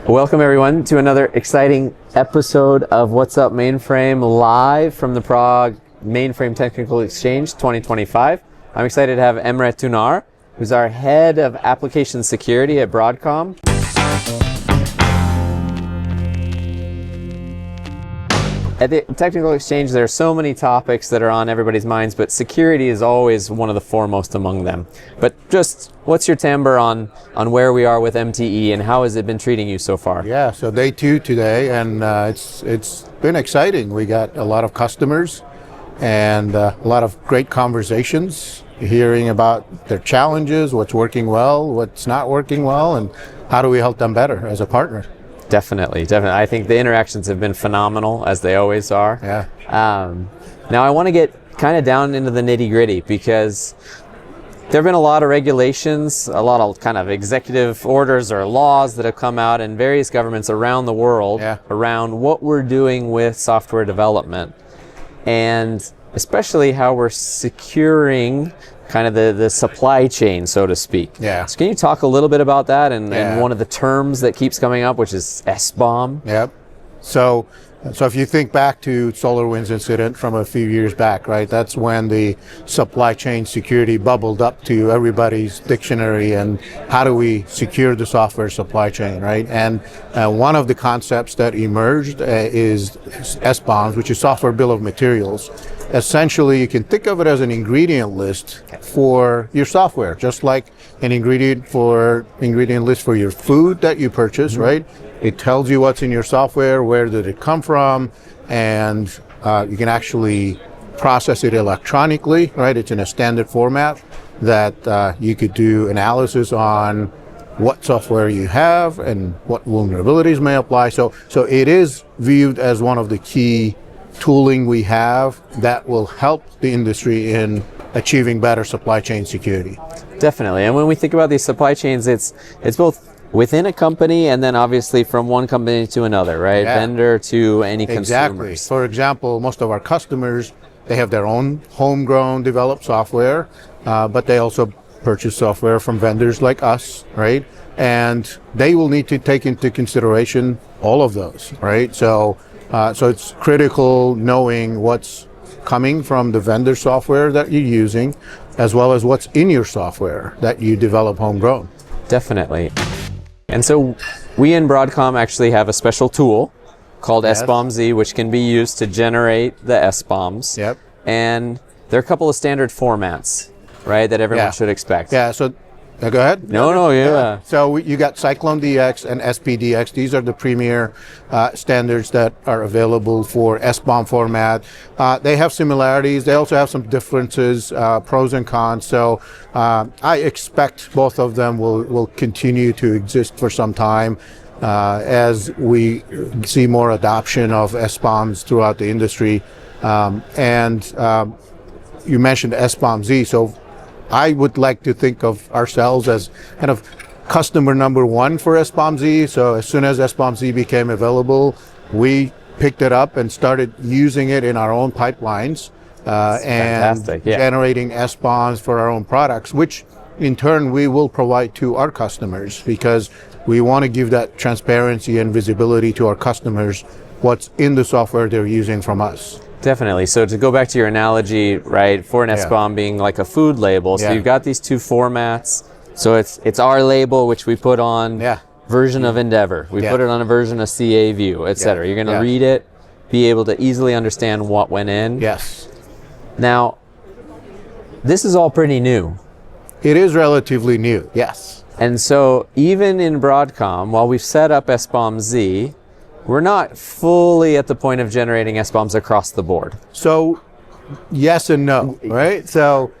Welcome everyone to another exciting episode of What's Up Mainframe, live from the Prague Mainframe Technical Exchange 2025. I'm excited to have Emre Tunar, who's our head of application security at Broadcom. At the Technical Exchange, there are so many topics that are on everybody's minds, but security is always one of the foremost among them. But just what's your timbre on where we are with MTE and how has it been treating you so far? Yeah, so day 2 today, and it's been exciting. We got a lot of customers and a lot of great conversations, hearing about their challenges, what's working well, what's not working well, and how do we help them better as a partner. Definitely. I think the interactions have been phenomenal, as they always are. Yeah. Now I want to get kind of down into the nitty-gritty, because there have been a lot of regulations, a lot of kind of executive orders or laws that have come out in various governments around the world around what we're doing with software development, and especially how we're securing kind of the supply chain, so to speak. Yeah. So can you talk a little bit about that and one of the terms that keeps coming up, which is SBOM? Yep. So if you think back to SolarWinds incident from a few years back, right? That's when the supply chain security bubbled up to everybody's dictionary, and how do we secure the software supply chain, right? And one of the concepts that emerged is SBOMs, which is software bill of materials. Essentially, you can think of it as an ingredient list for your software, just like an ingredient list for your food that you purchase, right? It tells you what's in your software, where did it come from, and you can actually process it electronically, right? It's in a standard format that you could do analysis on what software you have and what vulnerabilities may apply. So it is viewed as one of the key tooling we have that will help the industry in achieving better supply chain security. Definitely. And when we think about these supply chains, it's both within a company and then obviously from one company to another, right? Yeah. Vendor to any Exactly. consumers. For example, most of our customers, they have their own homegrown developed software, but they also purchase software from vendors like us, right? And they will need to take into consideration all of those, right? So it's critical knowing what's coming from the vendor software that you're using, as well as what's in your software that you develop homegrown. Definitely. And so we in Broadcom actually have a special tool called SBOMZ, which can be used to generate the SBOMs. Yep. And there are a couple of standard formats, right, that everyone should expect. Yeah, so go ahead. No. So you got Cyclone DX and SPDX. These are the premier standards that are available for SBOM format. They have similarities. They also have some differences, pros and cons. So I expect both of them will continue to exist for some time as we see more adoption of SBOMs throughout the industry. And you mentioned SBOMZ. So I would like to think of ourselves as kind of customer number one for SBOMZ. So as soon as SBOMZ became available, we picked it up and started using it in our own pipelines and generating SBOMs for our own products, which in turn we will provide to our customers, because we want to give that transparency and visibility to our customers, what's in the software they're using from us. Definitely. So to go back to your analogy, right, for an SBOM being like a food label, so you've got these two formats. So it's our label, which we put on version of Endeavor. We put it on a version of CA View, etc. You're going to read it, be able to easily understand what went in. Yes. Now, this is all pretty new. It is relatively new, yes. And so even in Broadcom, while we've set up SBOMZ, we're not fully at the point of generating SBOMs across the board. So yes and no, right? So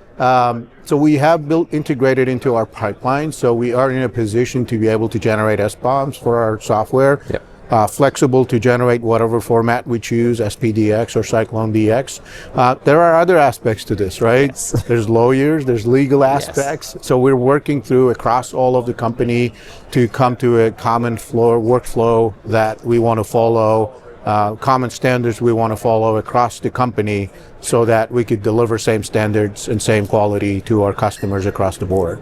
we have integrated into our pipeline, so we are in a position to be able to generate SBOMs for our software. Yep. Flexible to generate whatever format we choose, SPDX or Cyclone DX. There are other aspects to this, right? Yes. There's lawyers, there's legal aspects. So we're working through across all of the company to come to a common workflow that we want to follow, common standards we want to follow across the company, so that we could deliver same standards and same quality to our customers across the board.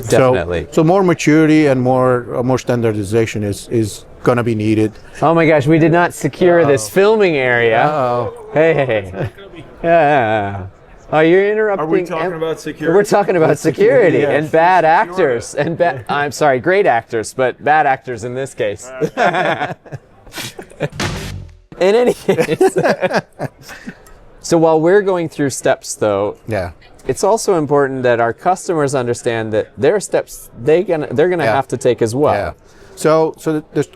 Definitely. So more maturity and more standardization is going to be needed. Oh my gosh, we did not secure this filming area. Uh-oh. Hey. Yeah. Oh, you're interrupting. Are we talking about security? We're talking about security yes. and bad actors and I'm sorry, great actors, but bad actors in this case. In any case. So while we're going through steps, though, Yeah. it's also important that our customers understand that there are steps they're gonna have to take as well. Yeah. So there's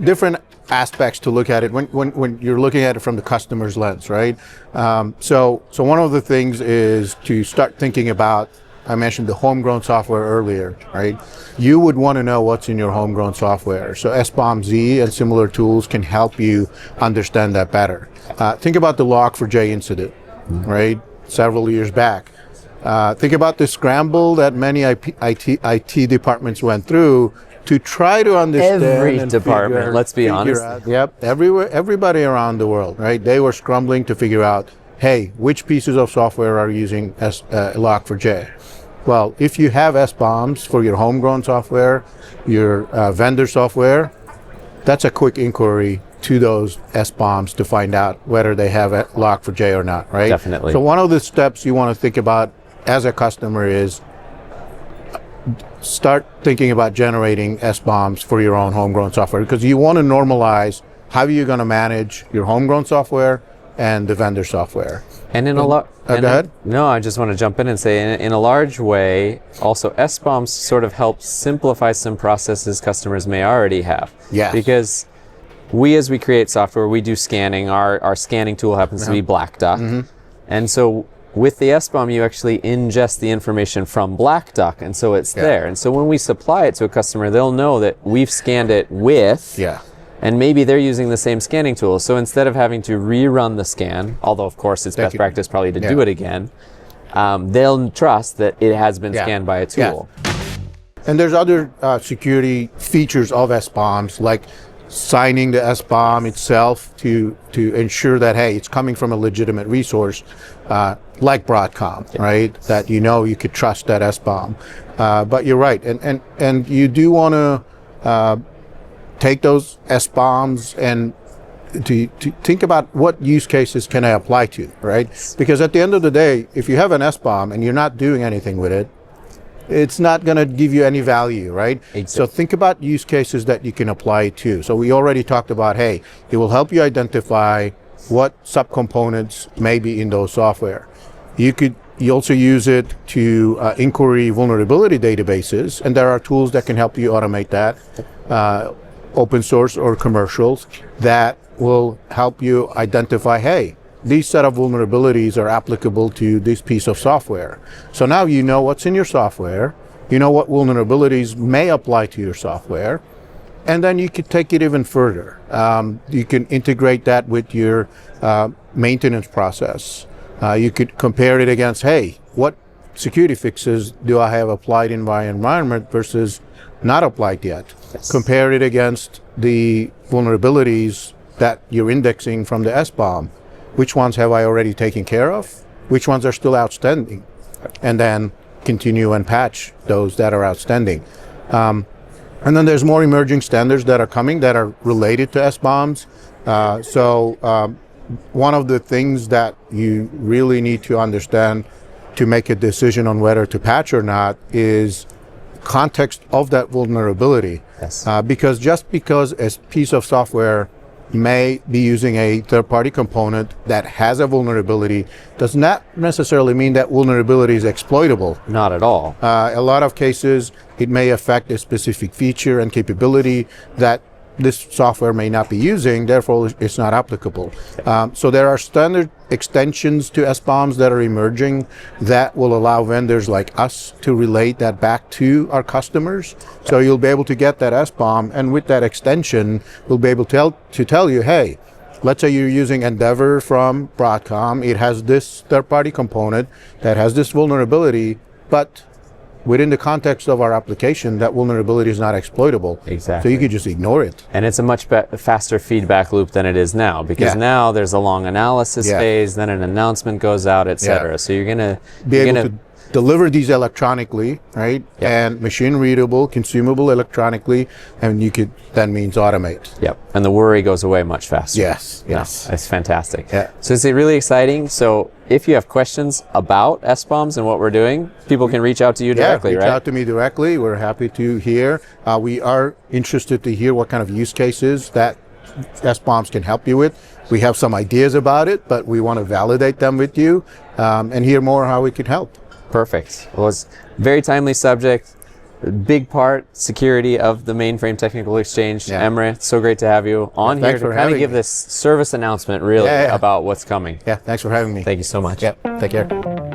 different aspects to look at it when you're looking at it from the customer's lens, right? So one of the things is to start thinking about. I mentioned the homegrown software earlier, right? You would want to know what's in your homegrown software. So SBOMz and similar tools can help you understand that better. Think about the Log4j incident, right? Several years back. Think about the scramble that many IT departments went through to try to understand. Every department, let's be honest. Everybody around the world, right? They were scrambling to figure out, hey, which pieces of software are using Log4j? Well, if you have SBOMs for your homegrown software, your vendor software, that's a quick inquiry to those SBOMs to find out whether they have a Log4j or not, right? Definitely. So one of the steps you want to think about as a customer is start thinking about generating SBOMs for your own homegrown software, because you want to normalize how you're going to manage your homegrown software and the vendor software. And in a lot. Go ahead. No, I just want to jump in and say, in a large way, also SBOMs sort of help simplify some processes customers may already have. Yes. Because as we create software, we do scanning. Our scanning tool happens to be Black Duck. And so with the SBOM, you actually ingest the information from Black Duck, and so it's there. And so when we supply it to a customer, they'll know that we've scanned it with. Yeah. And maybe they're using the same scanning tool. So instead of having to rerun the scan, although of course it's best practice probably to do it again, they'll trust that it has been scanned by a tool. And there's other security features of SBOMs, like signing the SBOM itself to ensure that, hey, it's coming from a legitimate resource, like Broadcom, right? That you could trust that SBOM. But you're right, and you do want to take those SBOMs and to think about what use cases can I apply to, right? Because at the end of the day, if you have an SBOM and you're not doing anything with it, it's not going to give you any value, right? Exactly. So think about use cases that you can apply to. So we already talked about, hey, it will help you identify what subcomponents may be in those software. You also use it to inquiry vulnerability databases, and there are tools that can help you automate that. Open source or commercials that will help you identify, hey, these set of vulnerabilities are applicable to this piece of software. So now you know what's in your software, you know what vulnerabilities may apply to your software, and then you could take it even further. You can integrate that with your maintenance process. You could compare it against, hey, what security fixes do I have applied in my environment versus not applied yet? Yes. Compare it against the vulnerabilities that you're indexing from the SBOM. Which ones have I already taken care of? Which ones are still outstanding? And then continue and patch those that are outstanding. And then there's more emerging standards that are coming that are related to SBOMs. So one of the things that you really need to understand to make a decision on whether to patch or not is context of that vulnerability. Yes. Because just because a piece of software may be using a third-party component that has a vulnerability does not necessarily mean that vulnerability is exploitable. Not at all. A lot of cases, it may affect a specific feature and capability that this software may not be using, therefore it's not applicable. So there are standard extensions to SBOMs that are emerging that will allow vendors like us to relate that back to our customers. So you'll be able to get that SBOM, and with that extension, we'll be able to tell you, hey, let's say you're using Endeavor from Broadcom. It has this third-party component that has this vulnerability, but within the context of our application, that vulnerability is not exploitable. Exactly. So you could just ignore it. And it's a much faster feedback loop than it is now, because now there's a long analysis phase, then an announcement goes out, etc. So you're gonna deliver these electronically, right? Yep. And machine readable, consumable electronically, and you could then means automate. Yep. And the worry goes away much faster. Yes. Yes. It's fantastic. Yeah. So it's really exciting. So if you have questions about SBOMs and what we're doing, people can reach out to you directly, reach right? out to me directly. We're happy to hear. We are interested to hear what kind of use cases that SBOMs can help you with. We have some ideas about it, but we want to validate them with you and hear more how we could help. Perfect. Well, it's a very timely subject. A big part, security of the Mainframe Technical Exchange. Yeah. Emre, it's so great to have you on here thanks to for kind of having give me. this service announcement really about what's coming. Yeah, thanks for having me. Thank you so much. Yeah, take care.